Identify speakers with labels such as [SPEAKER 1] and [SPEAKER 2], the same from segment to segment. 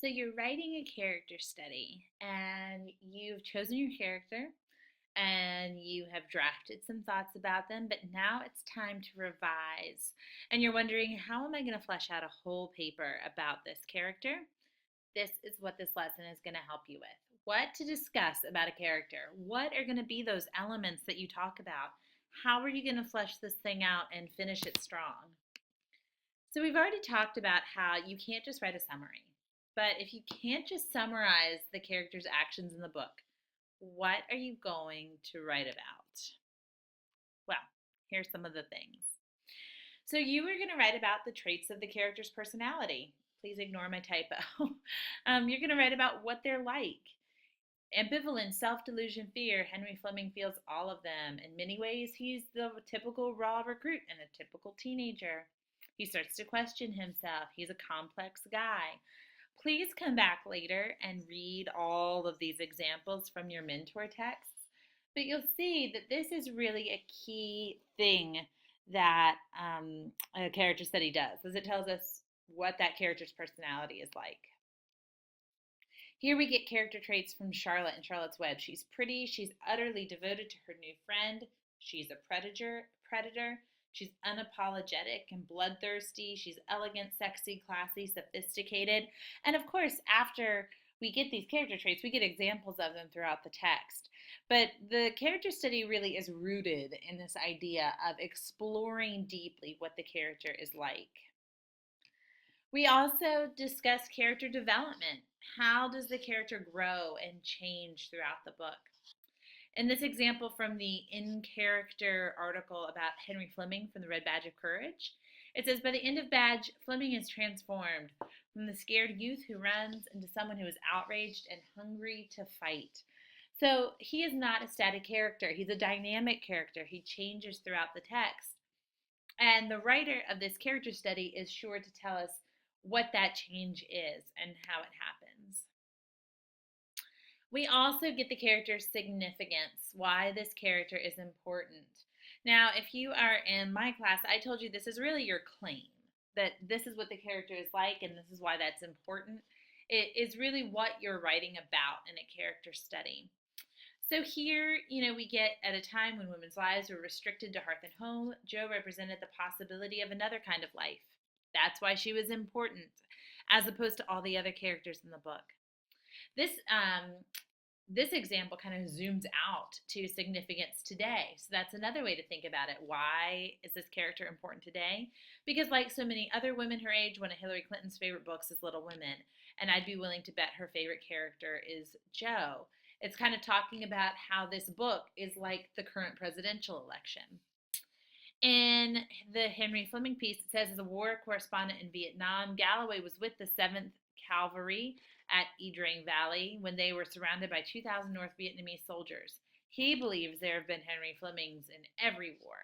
[SPEAKER 1] So you're writing a character study and you've chosen your character and you have drafted some thoughts about them, but now it's time to revise. And you're wondering, how am I going to flesh out a whole paper about this character? This is what this lesson is going to help you with. What to discuss about a character? What are going to be those elements that you talk about? How are you going to flesh this thing out and finish it strong? So we've already talked about how you can't just write a summary. But if you can't just summarize the character's actions in the book, what are you going to write about? Well, here's some of the things. So you are going to write about the traits of the character's personality. Please ignore my typo. You're going to write about what they're like. Ambivalence, self delusion, fear. Henry Fleming feels all of them. In many ways, he's the typical raw recruit and a typical teenager. He starts to question himself. He's a complex guy. Please come back later and read all of these examples from your mentor texts. But you'll see that this is really a key thing that a character study does, is it tells us what that character's personality is like. Here we get character traits from Charlotte in Charlotte's Web. She's pretty, she's utterly devoted to her new friend, she's a predator, she's unapologetic and bloodthirsty, she's elegant, sexy, classy, sophisticated. And of course, after we get these character traits, we get examples of them throughout the text. But the character study really is rooted in this idea of exploring deeply what the character is like. We also discuss character development. How does the character grow and change throughout the book? In this example from the In Character article about Henry Fleming from the Red Badge of Courage, it says, by the end of Badge, Fleming is transformed from the scared youth who runs into someone who is outraged and hungry to fight. So he is not a static character. He's a dynamic character. He changes throughout the text. And the writer of this character study is sure to tell us what that change is and how it happens. We also get the character's significance, why this character is important. Now, if you are in my class, I told you this is really your claim, that this is what the character is like and this is why that's important. It is really what you're writing about in a character study. So here, we get at a time when women's lives were restricted to hearth and home, Jo represented the possibility of another kind of life. That's why she was important, as opposed to all the other characters in the book. This this example kind of zooms out to significance today. So that's another way to think about it. Why is this character important today? Because like so many other women her age, one of Hillary Clinton's favorite books is Little Women, and I'd be willing to bet her favorite character is Jo. It's kind of talking about how this book is like the current presidential election. In the Henry Fleming piece, it says as a war correspondent in Vietnam, Galloway was with the 7th Cavalry at Ia Valley when they were surrounded by 2,000 North Vietnamese soldiers. He believes there have been Henry Flemings in every war.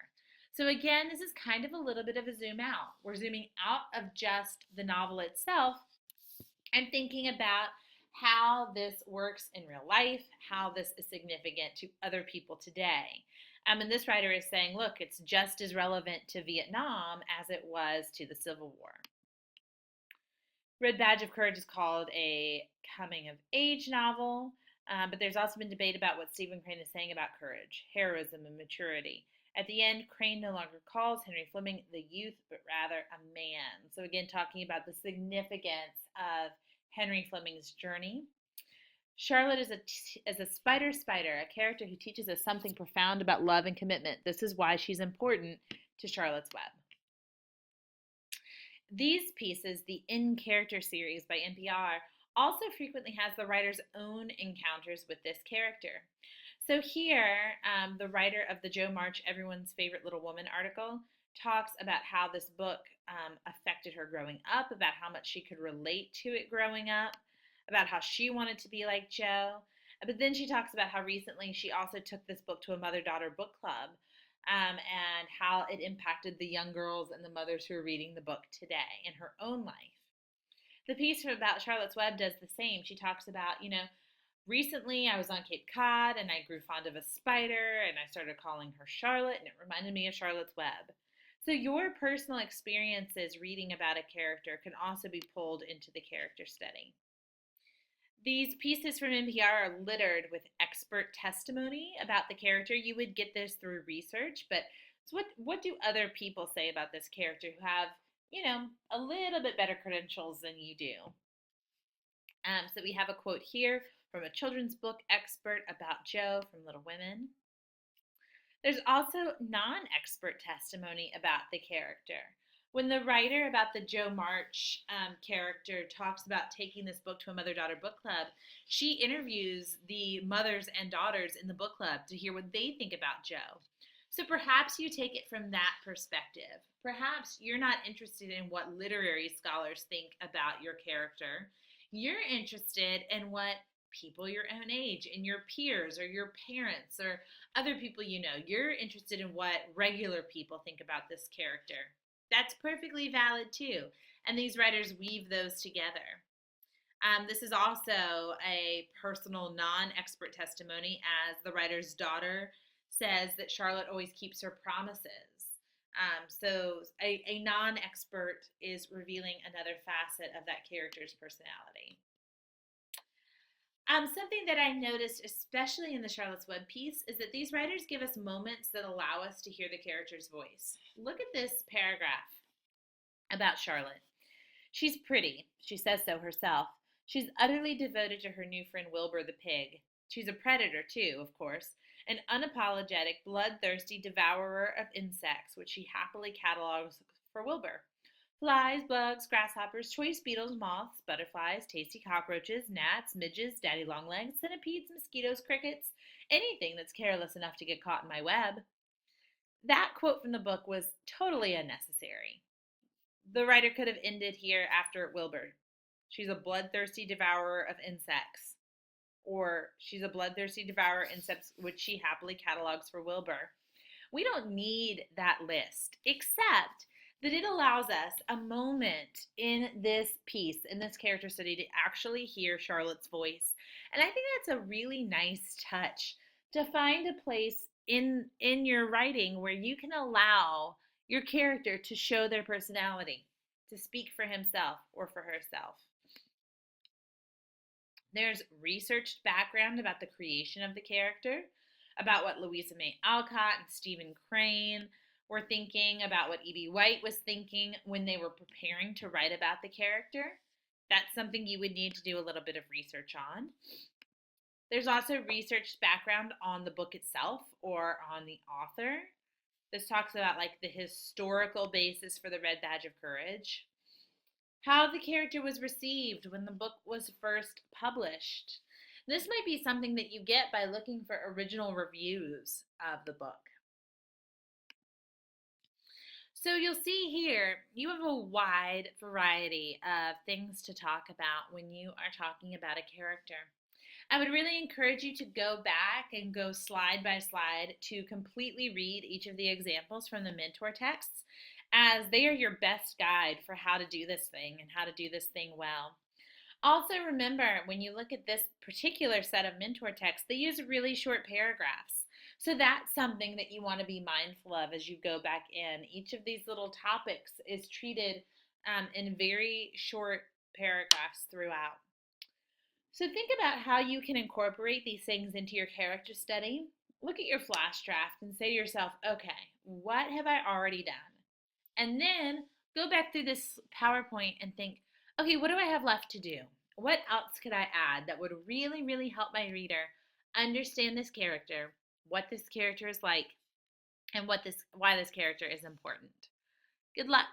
[SPEAKER 1] So again, this is kind of a little bit of a zoom out. We're zooming out of just the novel itself and thinking about how this works in real life, how this is significant to other people today. And this writer is saying, look, it's just as relevant to Vietnam as it was to the Civil War. Red Badge of Courage is called a coming of age novel, but there's also been debate about what Stephen Crane is saying about courage, heroism, and maturity. At the end, Crane no longer calls Henry Fleming the youth, but rather a man. So, again, talking about the significance of Henry Fleming's journey. Charlotte is a spider, a character who teaches us something profound about love and commitment. This is why she's important to Charlotte's Web. These pieces, the In Character series by NPR, also frequently has the writer's own encounters with this character. So here, the writer of the Jo March Everyone's Favorite Little Woman article talks about how this book affected her growing up, about how much she could relate to it growing up, about how she wanted to be like Jo. But then she talks about how recently she also took this book to a mother-daughter book club, and how it impacted the young girls and the mothers who are reading the book today in her own life. The piece about Charlotte's Web does the same. She talks about, recently I was on Cape Cod and I grew fond of a spider and I started calling her Charlotte and it reminded me of Charlotte's Web. So your personal experiences reading about a character can also be pulled into the character study. These pieces from NPR are littered with expert testimony about the character. You would get this through research, but so what do other people say about this character who have, a little bit better credentials than you do? So we have a quote here from a children's book expert about Jo from Little Women. There's also non-expert testimony about the character. When the writer about the Jo March character talks about taking this book to a mother-daughter book club, she interviews the mothers and daughters in the book club to hear what they think about Jo. So perhaps you take it from that perspective. Perhaps you're not interested in what literary scholars think about your character. You're interested in what people your own age and your peers or your parents or other people you know. You're interested in what regular people think about this character. That's perfectly valid too. And these writers weave those together. This is also a personal, non-expert testimony, as the writer's daughter says that Charlotte always keeps her promises. So a non-expert is revealing another facet of that character's personality. Something that I noticed, especially in the Charlotte's Web piece, is that these writers give us moments that allow us to hear the character's voice. Look at this paragraph about Charlotte. She's pretty. She says so herself. She's utterly devoted to her new friend Wilbur the pig. She's a predator, too, of course, an unapologetic, bloodthirsty devourer of insects, which she happily catalogs for Wilbur. Flies, bugs, grasshoppers, choice beetles, moths, butterflies, tasty cockroaches, gnats, midges, daddy longlegs, centipedes, mosquitoes, crickets, anything that's careless enough to get caught in my web. That quote from the book was totally unnecessary. The writer could have ended here after Wilbur. She's a bloodthirsty devourer of insects. Or she's a bloodthirsty devourer of insects, which she happily catalogs for Wilbur. We don't need that list, except that it allows us a moment in this piece, in this character study, to actually hear Charlotte's voice. And I think that's a really nice touch, to find a place in your writing where you can allow your character to show their personality, to speak for himself or for herself. There's researched background about the creation of the character, about what Louisa May Alcott and Stephen Crane were thinking, about what E.B. White was thinking when they were preparing to write about the character. That's something you would need to do a little bit of research on. There's also researched background on the book itself or on the author. This talks about like the historical basis for the Red Badge of Courage, how the character was received when the book was first published. This might be something that you get by looking for original reviews of the book. So you'll see here, you have a wide variety of things to talk about when you are talking about a character. I would really encourage you to go back and go slide by slide to completely read each of the examples from the mentor texts, as they are your best guide for how to do this thing and how to do this thing well. Also remember, when you look at this particular set of mentor texts, they use really short paragraphs. So that's something that you want to be mindful of as you go back in. Each of these little topics is treated in very short paragraphs throughout. So think about how you can incorporate these things into your character study. Look at your flash draft and say to yourself, okay, what have I already done? And then go back through this PowerPoint and think, okay, what do I have left to do? What else could I add that would really, really help my reader understand this character, what this character is like, and why this character is important? Good luck.